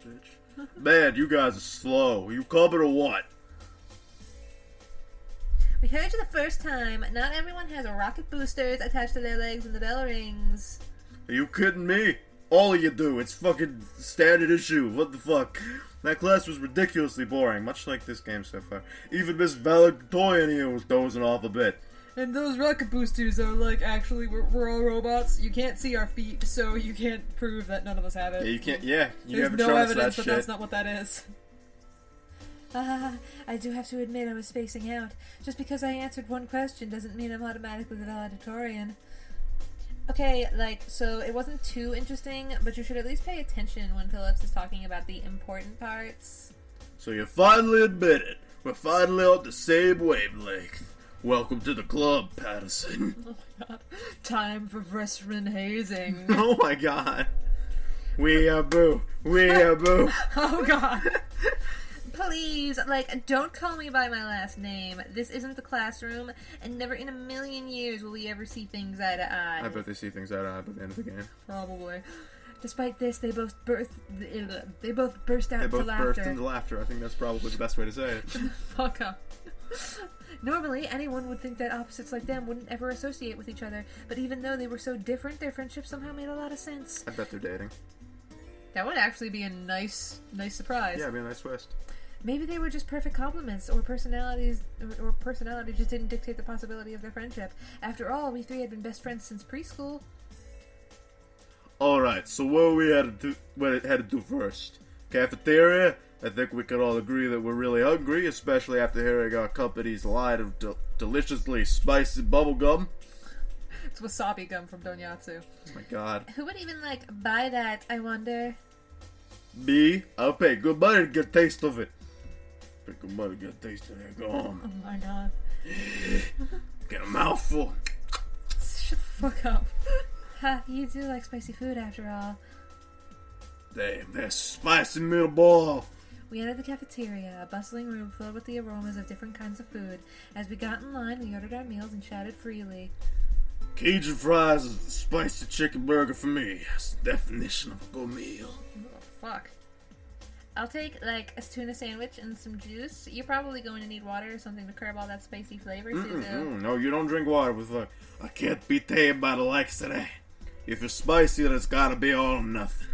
bitch. Man, you guys are slow. You coming or what? We heard you the first time. Not everyone has rocket boosters attached to their legs when the bell rings. Are you kidding me? All of you do. It's fucking standard issue. What the fuck? That class was ridiculously boring, much like this game so far. Even Miss Valentonia was dozing off a bit. And those rocket boosters are like, actually, we're all robots. You can't see our feet, so you can't prove that none of us have it. Yeah, you can't, yeah. You There's haven't no shown us evidence that that that's shit. not what that is. I do have to admit I was spacing out. Just because I answered one question doesn't mean I'm automatically the valedictorian. Okay, like, so it wasn't too interesting, but you should at least pay attention when Phillips is talking about the important parts. So you finally admit it. We're finally on the same wavelength. Welcome to the club, Patterson. Oh my god. Time for freshman hazing. Oh my god. We are boo. We are boo. Oh god. Please, like, don't call me by my last name. This isn't the classroom, and never in a million years will we ever see things eye to eye. I bet they see things eye to eye by the end of the game. Probably. Despite this, they both burst out They into both laughter. burst into laughter. I think that's probably the best way to say it. Fuck up. Normally, anyone would think that opposites like them wouldn't ever associate with each other, but even though they were so different, their friendship somehow made a lot of sense. I bet they're dating. That would actually be a nice surprise. Yeah, it'd be a nice twist. Maybe they were just perfect complements, or personality just didn't dictate the possibility of their friendship. After all, we three had been best friends since preschool. Alright, so what we had to do first? Cafeteria? I think we could all agree that we're really hungry, especially after hearing our company's line of deliciously spicy bubblegum. It's wasabi gum from Donyatsu. Oh my god. Who would even, like, buy that, I wonder? Me? I'll pay good money to get a taste of it. Pay good money to get a taste of that gum. Oh my god. Get a mouthful. Shut the fuck up. Ha, you do like spicy food after all. Damn, that spicy meatball. We entered the cafeteria, a bustling room filled with the aromas of different kinds of food. As we got in line, we ordered our meals and chatted freely. Cajun fries is the spicy chicken burger for me. That's the definition of a good meal. Oh, fuck. I'll take, like, a tuna sandwich and some juice. You're probably going to need water or something to curb all that spicy flavor, Suzu. No, you don't drink water with fuck. I can't be tamed by the likes of that. If it's spicy, then it's gotta be all or nothing.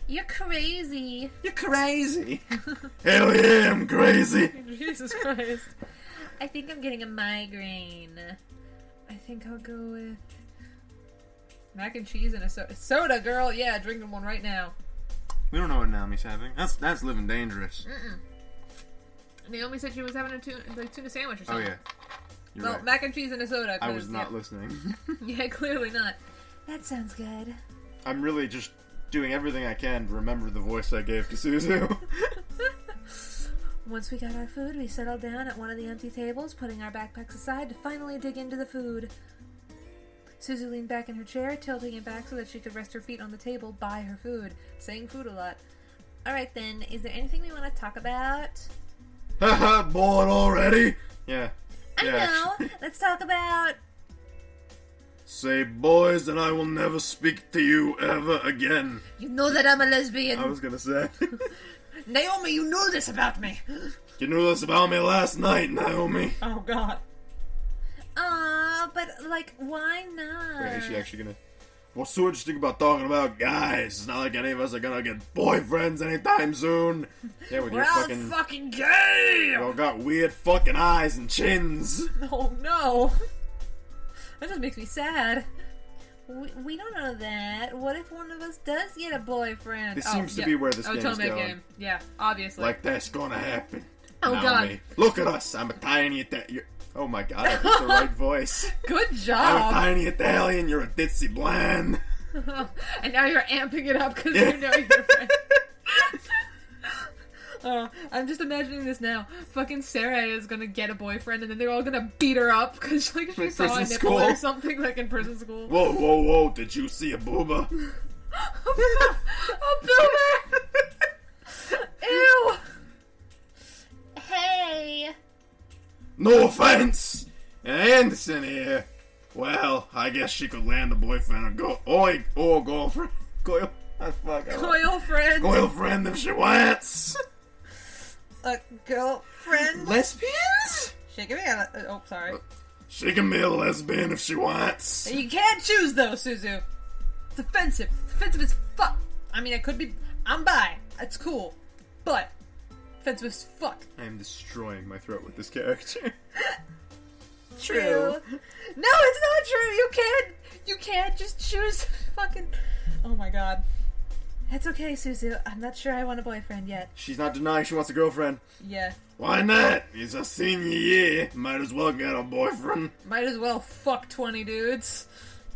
You're crazy. You're crazy. Hell yeah, I'm crazy. Jesus Christ. I think I'm getting a migraine. I think I'll go with mac and cheese and a soda, girl. Yeah, drinking one right now. We don't know what Naomi's having. That's living dangerous. Naomi said she was having a tuna sandwich or Oh something. yeah. You're Well, right. mac and cheese and a soda. I was not listening. Yeah, clearly not. That sounds good. I'm really just doing everything I can to remember the voice I gave to Suzu. Once we got our food, we settled down at one of the empty tables, putting our backpacks aside to finally dig into the food. Suzu leaned back in her chair, tilting it back so that she could rest her feet on the table by her food, saying food a lot. Alright then, is there anything we want to talk about? Haha, bored already? Yeah. I know! Let's talk about... Say boys and I will never speak to you ever again. You know that I'm a lesbian! I was gonna say. Naomi, you knew this about me! You knew this about me last night, Naomi. Oh god. But, like, why not? Wait, is she actually gonna... What's so interesting about talking about guys? It's not like any of us are gonna get boyfriends anytime soon. Yeah, with We're your all fucking... fucking gay! You all got weird fucking eyes and chins. Oh no! That just makes me sad. We don't know that. What if one of us does get a boyfriend? This seems to be where this game is Otome going. game. Yeah, obviously. Like that's gonna happen. Oh, Naomi. God. Look at us. I'm a tiny Italian. Oh my god, I picked the right voice. Good I'm a job! tiny Italian, you're a ditzy bland. And now you're amping it up because you know your friend. I'm just imagining this now. Fucking Sarah is gonna get a boyfriend, and then they're all gonna beat her up because like she In saw a prison nipple school? or something, like in prison school. Whoa, whoa, whoa, did you see a booba? A boomer! Ew! Hey! No offense! Anderson here. Well, I guess she could land a boyfriend or girlfriend. Fuck. Girlfriend. Girlfriend if she wants. A girlfriend. Lesbians? She can be a... Oh, sorry. She can be a lesbian if she wants. You can't choose, though, Suzu. It's offensive. It's offensive as fuck. I mean, I could be... I'm bi. It's cool. But... offensive as fuck. I am destroying my throat with this character. True. No, it's not true. You can't just choose fucking... Oh my god. It's okay, Suzu. I'm not sure I want a boyfriend yet. She's not denying she wants a girlfriend. Yeah. Why not? It's a senior year. Might as well get a boyfriend. Might as well fuck 20 dudes.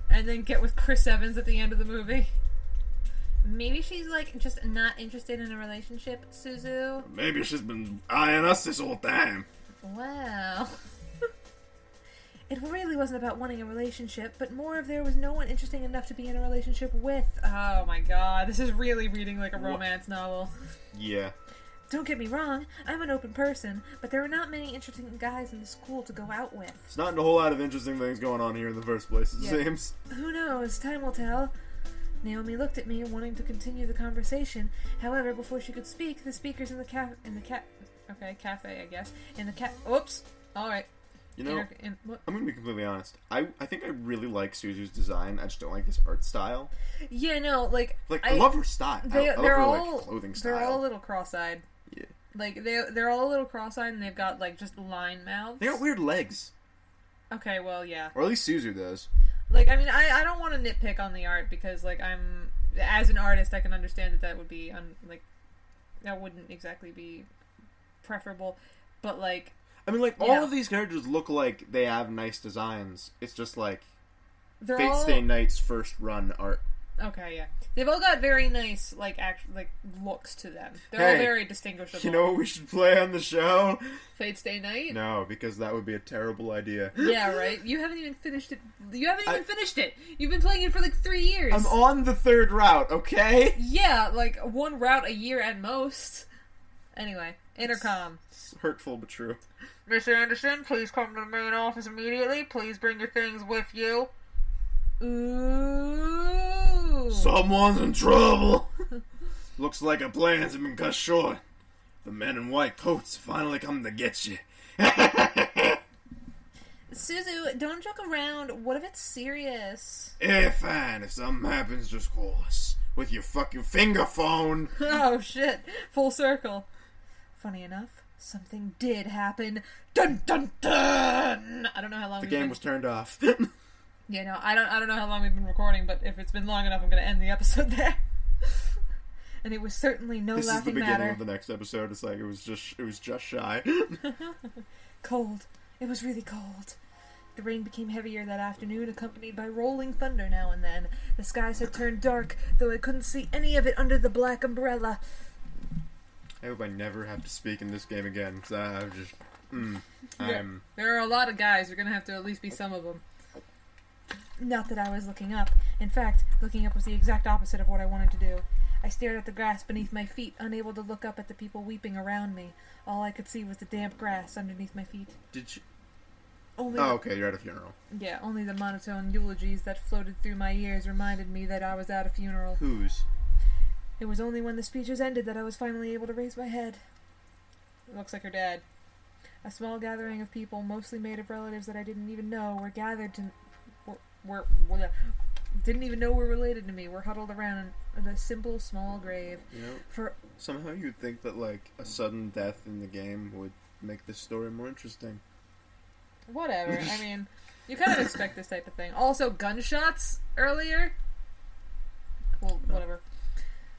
And then get with Chris Evans at the end of the movie. Maybe she's, like, just not interested in a relationship, Suzu. Maybe she's been eyeing us this whole time. Wow. It really wasn't about wanting a relationship, but more of there was no one interesting enough to be in a relationship with. Oh my god, this is really reading like a romance novel. Yeah. Don't get me wrong, I'm an open person, but there are not many interesting guys in the school to go out with. There's not a whole lot of interesting things going on here in the first place, it seems. Who knows? Time will tell. Naomi looked at me, wanting to continue the conversation. However, before she could speak, the speakers in the cafe, I guess. Oops! Alright. You know, I'm gonna be completely honest. I think I really like Suzu's design. I just don't like this art style. Yeah, no, like I love her style. I love her like clothing style. They're all a little cross-eyed. Yeah. Like they're all a little cross-eyed, and they've got like just line mouths. They got weird legs. Okay, well, yeah. Or at least Suzu does. Like, I mean, I don't want to nitpick on the art because, like, as an artist, I can understand that would be that wouldn't exactly be preferable, but like. I mean, like, all of these characters look like they have nice designs. It's just, like, Fate Stay Night's first run art. Okay, yeah. They've all got very nice, like, looks to them. They're all very distinguishable. You know what we should play on the show? Fate Stay Night? No, because that would be a terrible idea. Yeah, right? You haven't even finished it. You haven't even finished it! You've been playing it for, like, 3 years! I'm on the 3rd route, okay? Yeah, like, 1 route a year at most. Anyway, intercom. It's hurtful but true. Mr. Anderson, please come to the main office immediately. Please bring your things with you. Ooh. Someone's in trouble. Looks like our plans have been cut short. The men in white coats finally come to get you. Suzu, don't joke around. What if it's serious? Fine. If something happens, just call us. With your fucking finger phone. Oh, shit. Full circle. Funny enough, something did happen. Dun dun dun! I don't know how long the game was turned off. Yeah, no, I don't know how long we've been recording, but if it's been long enough, I'm going to end the episode there. And it was certainly no this laughing matter. This is the beginning of the next episode. It's like it was just shy. Cold. It was really cold. The rain became heavier that afternoon, accompanied by rolling thunder now and then. The skies had turned dark, though I couldn't see any of it under the black umbrella. I hope I never have to speak in this game again, because I've just... There are a lot of guys. You're going to have to at least be some of them. Not that I was looking up. In fact, looking up was the exact opposite of what I wanted to do. I stared at the grass beneath my feet, unable to look up at the people weeping around me. All I could see was the damp grass underneath my feet. Did you... Okay, you're at a funeral. Yeah, only the monotone eulogies that floated through my ears reminded me that I was at a funeral. Whose? It was only when the speeches ended that I was finally able to raise my head. It looks like her dad. A small gathering of people, mostly made of relatives that I didn't even know, were gathered to... didn't even know were related to me, were huddled around a simple, small grave. You know, somehow you'd think that, like, a sudden death in the game would make this story more interesting. Whatever. I mean, you kind of expect this type of thing. Also, gunshots earlier? Well, whatever.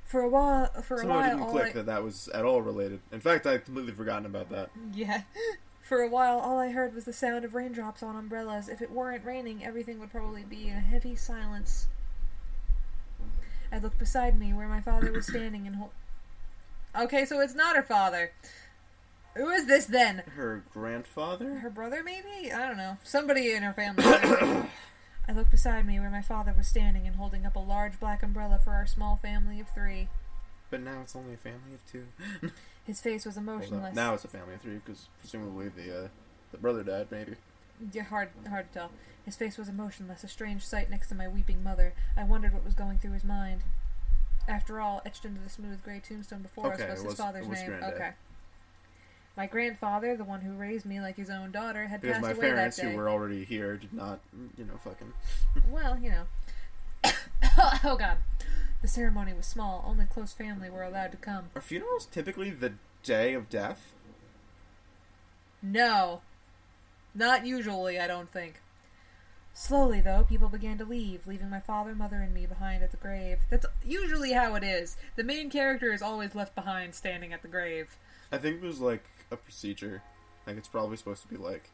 For a while, Somehow it didn't click that was at all related. In fact, I'd completely forgotten about that. Yeah. For a while, all I heard was the sound of raindrops on umbrellas. If it weren't raining, everything would probably be in a heavy silence. I looked beside me, where my father was standing and Okay, so it's not her father. Who is this, then? Her grandfather? Her brother, maybe? I don't know. Somebody in her family. I looked beside me, where my father was standing and holding up a large black umbrella for our small family of 3. But now it's only a family of 2. His face was emotionless. Now it's a family of 3, because presumably the brother died, maybe. Yeah, hard to tell. His face was emotionless, a strange sight next to my weeping mother. I wondered what was going through his mind. After all, etched into the smooth gray tombstone before us was his father's name. Granddad. Okay. My grandfather, the one who raised me like his own daughter, had Because passed my away that parents, day. who were already here, did not, fucking... Well, Oh, God. The ceremony was small. Only close family were allowed to come. Are funerals typically the day of death? No. Not usually, I don't think. Slowly, though, people began to leave, leaving my father, mother, and me behind at the grave. That's usually how it is. The main character is always left behind, standing at the grave. I think there's, like, a procedure. Like, it's probably supposed to be, like,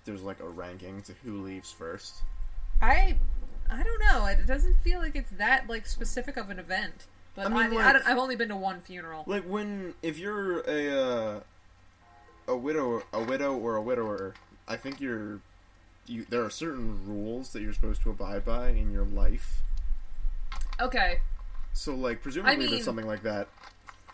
there's, like, a ranking to who leaves first. I don't know. It doesn't feel like it's that, like, specific of an event. But I've only been to one funeral. Like, if you're a widow or a widower, I think there are certain rules that you're supposed to abide by in your life. Okay. So, like, presumably there's something like that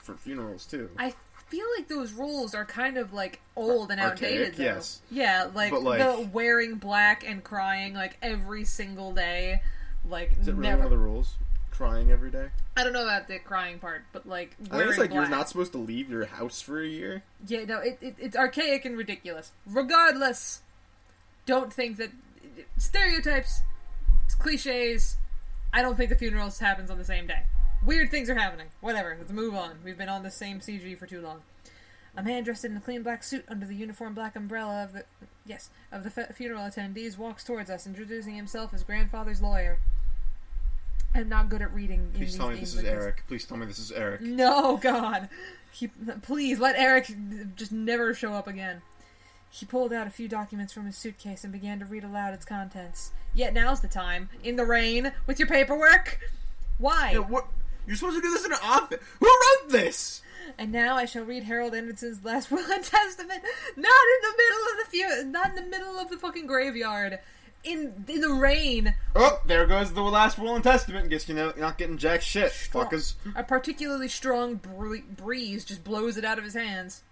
for funerals, too. I feel like those rules are kind of, like, old and outdated, archaic, though. yes. Yeah, like, the wearing black and crying, like, every single day. Like, is it really one of the rules? Crying every day? I don't know about the crying part, but, like, wearing I think it's like black. You're not supposed to leave your house for a year. Yeah, no, it's archaic and ridiculous. Regardless, don't think that... Stereotypes, cliches, I don't think the funerals happens on the same day. Weird things are happening. Whatever, let's move on. We've been on the same CG for too long. A man dressed in a clean black suit under the uniform black umbrella of the funeral attendees walks towards us, introducing himself as grandfather's lawyer. I'm not good at reading. Please tell me this is Eric. Please tell me this is Eric. No, God. Please, let Eric just never show up again. He pulled out a few documents from his suitcase and began to read aloud its contents. Yet now's the time. In the rain, with your paperwork? Why? Yeah, what? You're supposed to do this in an office. Who wrote this? And now I shall read Harold Anderson's last will and testament. Not in the middle of the fucking graveyard. In the rain. Oh, there goes the last will and testament. Guess you're not getting jack shit, fuckers. A particularly strong breeze just blows it out of his hands.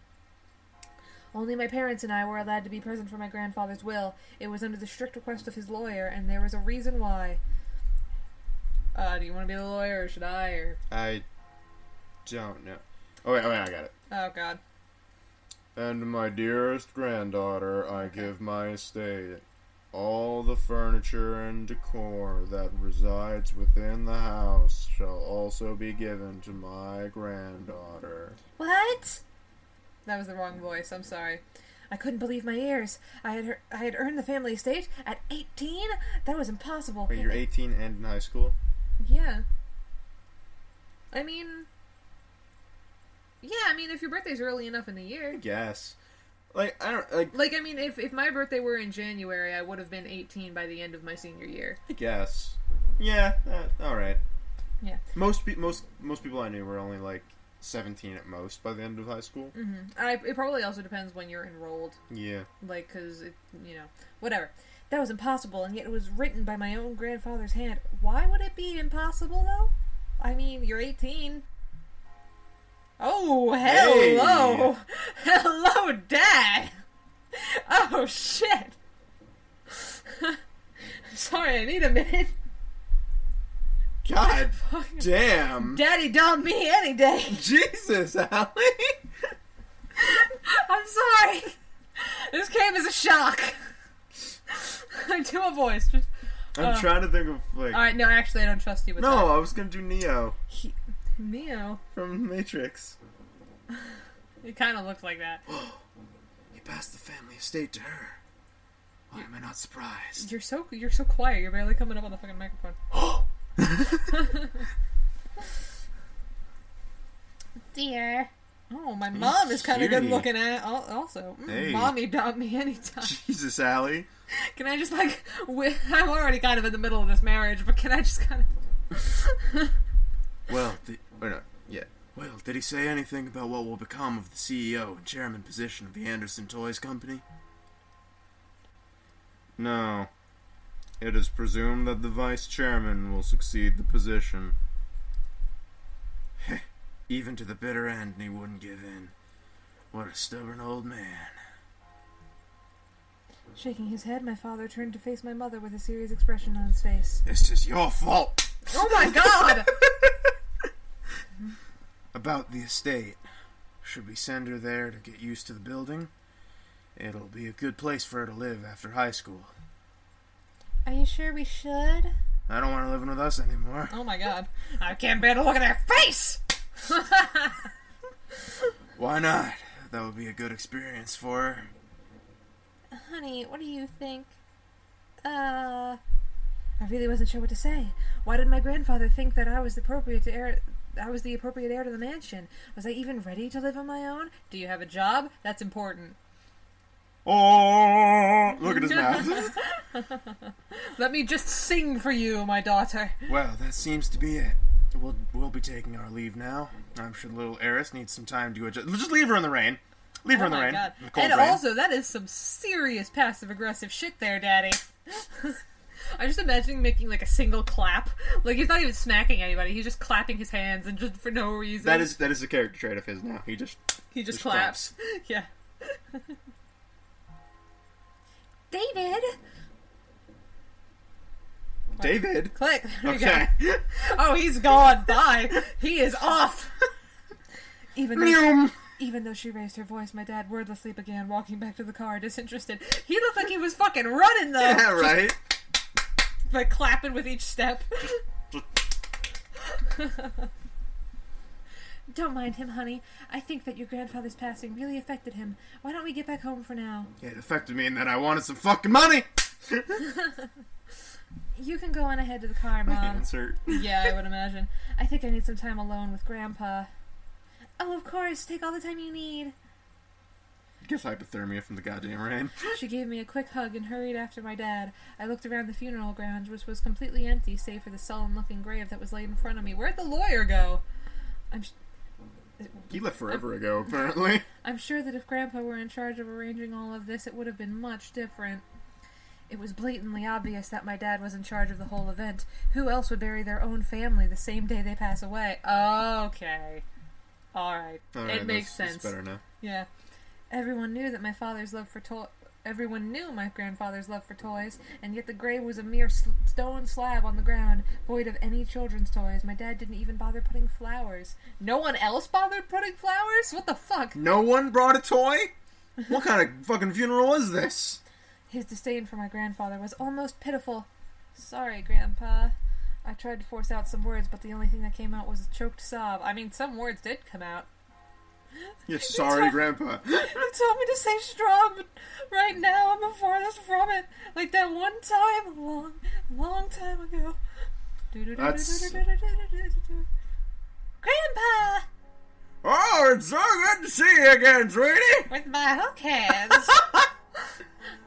Only my parents and I were allowed to be present for my grandfather's will. It was under the strict request of his lawyer, and there was a reason why. Do you want to be the lawyer, or should I, or... I don't know. Oh, wait, I got it. Oh, God. And my dearest granddaughter, I give my estate. All the furniture and decor that resides within the house shall also be given to my granddaughter. What? That was the wrong voice, I'm sorry. I couldn't believe my ears. I had earned the family estate at 18? That was impossible. Wait, you're 18 and in high school? Yeah. I mean, if your birthday's early enough in the year. I guess. I mean, if my birthday were in January, I would have been 18 by the end of my senior year. I guess. Yeah, alright. Yeah. Most people I knew were only, 17 at most by the end of high school. Mm-hmm. It probably also depends when you're enrolled. Yeah. Because, whatever. That was impossible, and yet it was written by my own grandfather's hand. Why would it be impossible, though? I mean, you're 18. Oh, hello! Hey. Hello, Dad! Oh, shit! Sorry, I need a minute. God damn! Daddy dumped me any day! Jesus, Allie! I'm sorry! This came as a shock! Do a voice. I'm trying to think of, Alright, no, actually, I don't trust you with that. No, I was gonna do Neo. Neo? From Matrix. It kind of looks like that. He passed the family estate to her. Why am I not surprised? You're so quiet. You're barely coming up on the fucking microphone. Dear. Oh, my mom is kind of good looking at also. Hey. Mommy dumped me anytime. Jesus, Allie. Can I just I'm already kind of in the middle of this marriage, but can I just kind of... Well, did he say anything about what will become of the CEO and chairman position of the Anderson Toys Company? No. It is presumed that the vice chairman will succeed the position. Even to the bitter end, he wouldn't give in. What a stubborn old man. Shaking his head, my father turned to face my mother with a serious expression on his face. This is your fault! Oh my God! About the estate. Should we send her there to get used to the building? It'll be a good place for her to live after high school. Are you sure we should? I don't want her living with us anymore. Oh my god. I can't bear to look at their face! Why not? That would be a good experience for her. Honey, what do you think? I really wasn't sure what to say. Why did my grandfather think that I was the appropriate heir to the mansion? Was I even ready to live on my own? Do you have a job? That's important. Oh, look at his mouth. Let me just sing for you, my daughter. Well, that seems to be it. We'll be taking our leave now. I'm sure the little heiress needs some time to adjust. Just leave her in the rain. Leave her in the rain. God. In the cold and rain. Also, that is some serious passive-aggressive shit there, Daddy. I'm just imagining making, like, a single clap. Like, he's not even smacking anybody. He's just clapping his hands and just for no reason. That is a character trait of his now. He just claps. Yeah. David! David? Click. There Okay. you go. Oh, he's gone. Bye. He is off. Even though she raised her voice, my dad wordlessly began walking back to the car, disinterested. He looked like he was fucking running, though. Yeah, right? Just, like, clapping with each step. Don't mind him, honey. I think that your grandfather's passing really affected him. Why don't we get back home for now? Yeah, it affected me in that I wanted some fucking money! You can go on ahead to the car, Mom. Insert. Yeah, I would imagine. I think I need some time alone with Grandpa. Oh, of course. Take all the time you need. Guess hypothermia from the goddamn rain. She gave me a quick hug and hurried after my dad. I looked around the funeral grounds, which was completely empty, save for the sullen-looking grave that was laid in front of me. Where'd the lawyer go? He left forever ago, apparently. I'm sure that if Grandpa were in charge of arranging all of this, it would have been much different. It was blatantly obvious that my dad was in charge of the whole event. Who else would bury their own family the same day they pass away? Okay. Alright. It makes sense. It's better now. Yeah. Everyone knew my grandfather's love for toys, and yet the grave was a mere stone slab on the ground, void of any children's toys. My dad didn't even bother putting flowers. No one else bothered putting flowers? What the fuck? No one brought a toy? What kind of fucking funeral was this? His disdain for my grandfather was almost pitiful. Sorry, Grandpa. I tried to force out some words, but the only thing that came out was a choked sob. I mean, some words did come out. You're sorry, Grandpa. You told me to stay strong, but right now I'm farthest from it. Like that one time, a long time ago. Grandpa! Oh, it's so good to see you again, sweetie! With my hook hands.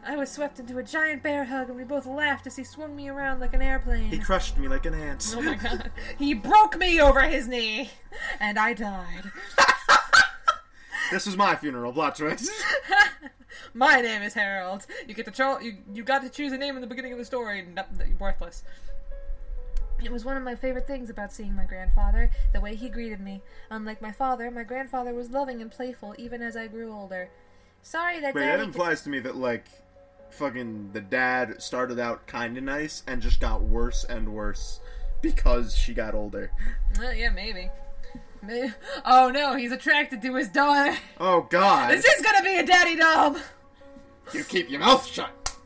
I was swept into a giant bear hug, and we both laughed as he swung me around like an airplane. He crushed me like an ant. Oh my god. He broke me over his knee, and I died. This was my funeral, plot twist. My name is Harold. You get to you got to choose a name in the beginning of the story. No, worthless. It was one of my favorite things about seeing my grandfather, the way he greeted me. Unlike my father, my grandfather was loving and playful even as I grew older. Sorry that Wait, Daddy... that implies to me that, like, fucking the dad started out kinda nice and just got worse and worse because she got older. Yeah, maybe. Oh no, he's attracted to his daughter. Oh god. This is gonna be a daddy dom. You keep your mouth shut.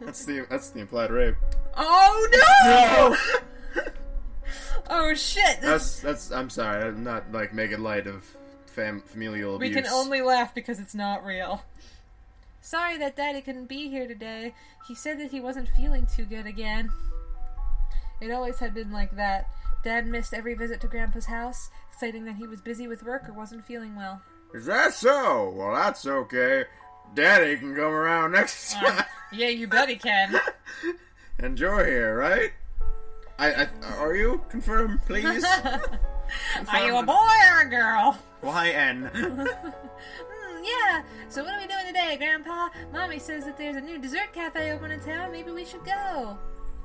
That's the implied rape. Oh no! Oh shit. That's I'm sorry, I'm not like making light of familial abuse. We can only laugh because it's not real. Sorry that Daddy couldn't be here today. He said that he wasn't feeling too good again. It always had been like that. Dad missed every visit to Grandpa's house, citing that he was busy with work or wasn't feeling well. Is that so? Well, that's okay. Daddy can come around next time. Yeah, you bet he can. And you're here, right? Are you? Confirm, please. Are you a boy or a girl? YN. Yeah. So what are we doing today, Grandpa? Mommy says that there's a new dessert cafe open in town. Maybe we should go.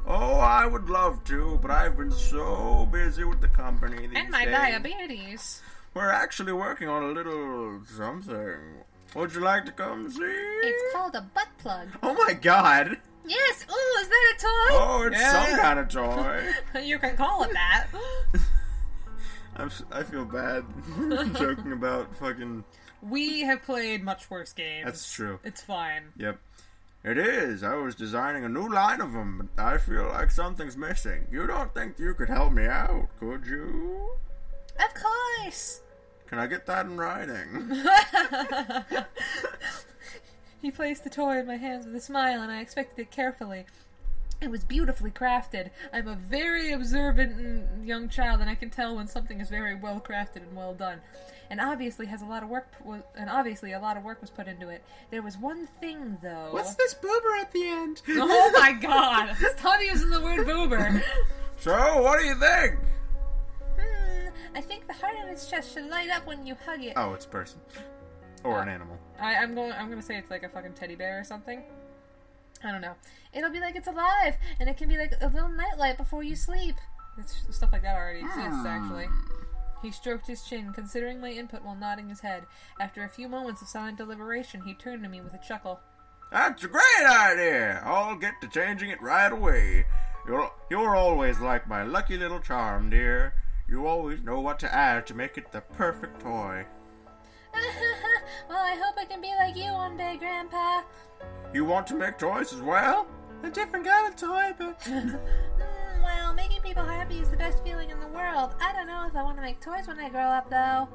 Oh, I would love to, but I've been so busy with the company these And my days. diabetes. We're actually working on a little something. Would you like to come see? It's called a butt plug. Oh my god. Yes. Ooh, is that a toy? Oh, it's some kind of toy. You can call it that. I feel bad joking about fucking... We have played much worse games. That's true. It's fine. Yep. It is. I was designing a new line of them, but I feel like something's missing. You don't think you could help me out, could you? Of course! Can I get that in writing? He placed the toy in my hands with a smile, and I inspected it carefully. It was beautifully crafted. I'm a very observant young child, and I can tell when something is very well crafted and well done. And obviously a lot of work was put into it. There was one thing, though. What's this boober at the end? Oh my god! Stop using the word boober. So, what do you think? I think the heart in its chest should light up when you hug it. Oh, it's a person. Or an animal. I'm gonna say it's like a fucking teddy bear or something. I don't know. It'll be like it's alive, and it can be like a little nightlight before you sleep. Stuff like that already exists, actually. He stroked his chin, considering my input while nodding his head. After a few moments of silent deliberation, he turned to me with a chuckle. That's a great idea! I'll get to changing it right away. You're always like my lucky little charm, dear. You always know what to add to make it the perfect toy. Well, I hope I can be like you one day, Grandpa. You want to make toys as well? A different kind of toy, but... Well, making people happy is the best feeling in the world. I don't know if I want to make toys when I grow up, though.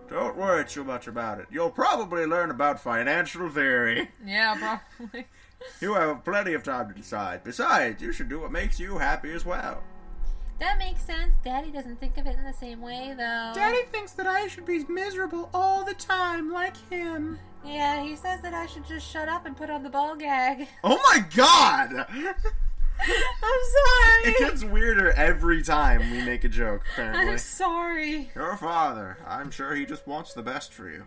Don't worry too much about it. You'll probably learn about financial theory. Yeah, probably. You have plenty of time to decide. Besides, you should do what makes you happy as well. That makes sense. Daddy doesn't think of it in the same way, though. Daddy thinks that I should be miserable all the time, like him. Yeah, he says that I should just shut up and put on the ball gag. Oh my god! I'm sorry! It gets weirder every time we make a joke, apparently. I'm sorry. Your father. I'm sure he just wants the best for you.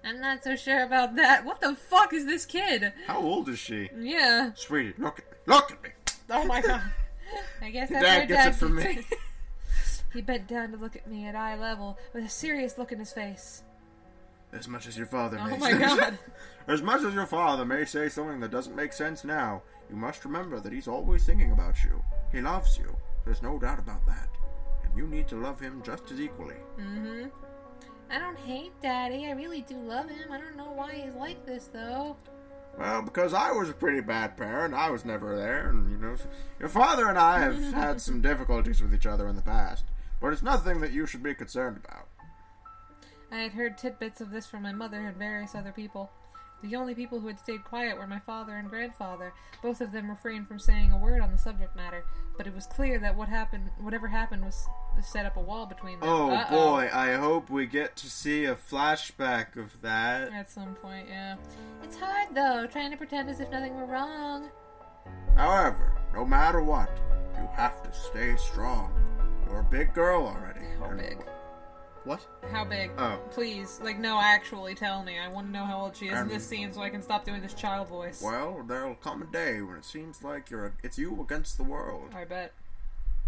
I'm not so sure about that. What the fuck is this kid? How old is she? Yeah. Sweetie, look at me. Look at me! Oh my god. I guess that's Dad where gets Dad it from me. He bent down to look at me at eye level with a serious look in his face. As much as your father may Oh my god. As much as your father may say something that doesn't make sense now, you must remember that he's always thinking about you. He loves you. There's no doubt about that. And you need to love him just as equally. Mm-hmm. I don't hate Daddy. I really do love him. I don't know why he's like this, though. Well, because I was a pretty bad parent. I was never there. And, you know, your father and I have had some difficulties with each other in the past. But it's nothing that you should be concerned about. I had heard tidbits of this from my mother and various other people. The only people who had stayed quiet were my father and grandfather. Both of them refrained from saying a word on the subject matter, but it was clear that whatever happened was to set up a wall between them. Oh boy, I hope we get to see a flashback of that. At some point, yeah. It's hard, though, trying to pretend as if nothing were wrong. However, no matter what, you have to stay strong. You're a big girl already. How big? What? How big? Oh. Please, no, actually tell me. I want to know how old she is in this scene so I can stop doing this child voice. Well, there'll come a day when it seems like it's you against the world. I bet.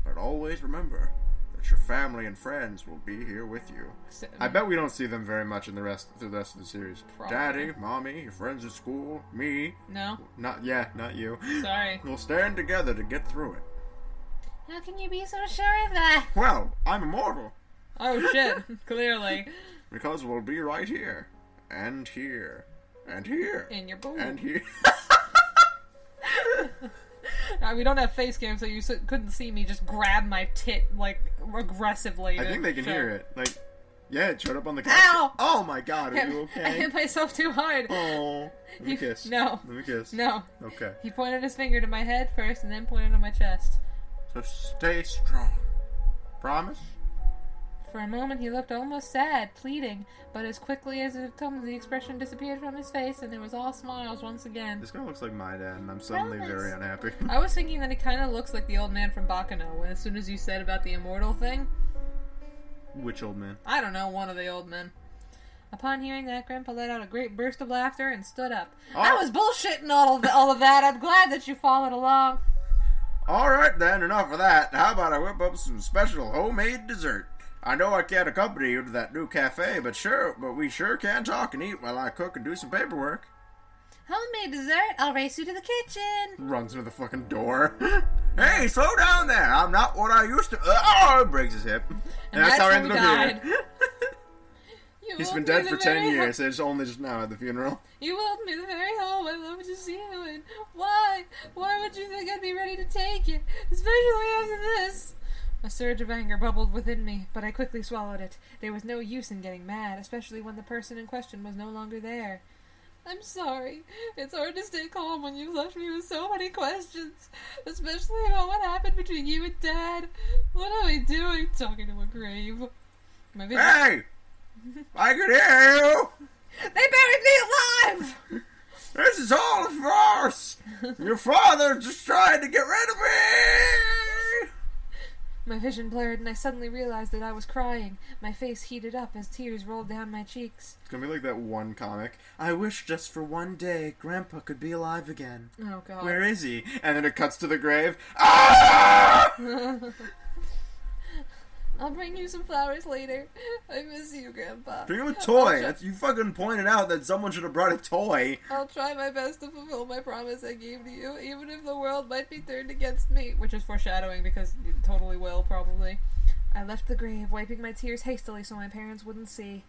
But always remember that your family and friends will be here with you. I bet we don't see them very much in the rest of the series. Probably. Daddy, Mommy, your friends at school, me. No. Not you. Sorry. We'll stand together to get through it. How can you be so sure of that? Well, I'm immortal. Oh shit, clearly. Because we'll be right here. And here. And here. In your boob. And here. We don't have face cam, so you couldn't see me just grab my tit, aggressively. I think they can hear it. Yeah, it showed up on the couch. Ow! Oh my god, are you okay? I hit myself too hard. Oh. Let me kiss. No. Let me kiss. No. Okay. He pointed his finger to my head first, and then pointed to my chest. So stay strong. Promise? For a moment he looked almost sad, pleading, but as quickly as it comes, the expression disappeared from his face, and it was all smiles once again. This guy looks like my dad, and I'm suddenly very unhappy. I was thinking that he kind of looks like the old man from Bakano, as soon as you said about the immortal thing. Which old man? I don't know, one of the old men. Upon hearing that, Grandpa let out a great burst of laughter and stood up. Oh. I was bullshitting all of that. I'm glad that you followed along. Alright then, enough of that. How about I whip up some special homemade dessert? I know I can't accompany you to that new cafe, but we sure can talk and eat while I cook and do some paperwork. Homemade dessert. I'll race you to the kitchen. Runs into the fucking door. Hey, slow down there. I'm not what I used to. Oh, breaks his hip. And that's how he ended up here. He's been dead for 10 years. It's only just now at the funeral. You welcomed me to the very home I love to see you in. Why? Why would you think I'd be ready to take you? Especially after this. A surge of anger bubbled within me, but I quickly swallowed it. There was no use in getting mad, especially when the person in question was no longer there. I'm sorry. It's hard to stay calm when you've left me with so many questions, especially about what happened between you and Dad. What am I doing talking to a grave? Hey! I can hear you! They buried me alive! This is all a farce! Your father just tried to get rid of me! My vision blurred and I suddenly realized that I was crying. My face heated up as tears rolled down my cheeks. It's gonna be like that one comic. I wish just for one day Grandpa could be alive again. Oh, God. Where is he? And then it cuts to the grave. Ah! I'll bring you some flowers later. I miss you, Grandpa. Bring him a toy. You fucking pointed out that someone should have brought a toy. I'll try my best to fulfill my promise I gave to you, even if the world might be turned against me. Which is foreshadowing, because it totally will, probably. I left the grave, wiping my tears hastily so my parents wouldn't see.